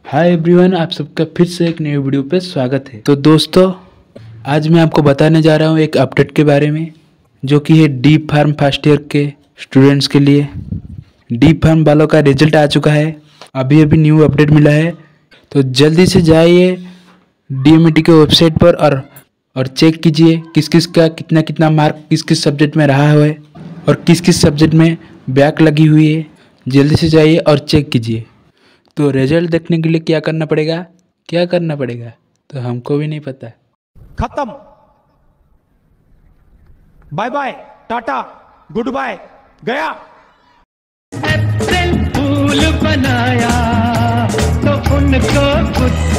Hi everyone, आप सबका फिर से एक नई वीडियो पे स्वागत है। तो दोस्तों, आज मैं आपको बताने जा रहा हूँ एक अपडेट के बारे में, जो कि है डी फार्म फर्स्ट ईयर के स्टूडेंट्स के लिए। डी फार्म वालों का रिजल्ट आ चुका है, अभी अभी न्यू अपडेट मिला है। तो जल्दी से जाइए DMT के वेबसाइट पर और चेक कीजिए किस किस का कितना कितना मार्क किस किस सब्जेक्ट में रहा है और किस किस सब्जेक्ट में बैक लगी हुई है। जल्दी से जाइए और चेक कीजिए। तो रिजल्ट देखने के लिए क्या करना पड़ेगा तो हमको भी नहीं पता। खत्म, bye bye, tata, good bye, गया। अप्रैल फूल बनाया तो उनको कुछ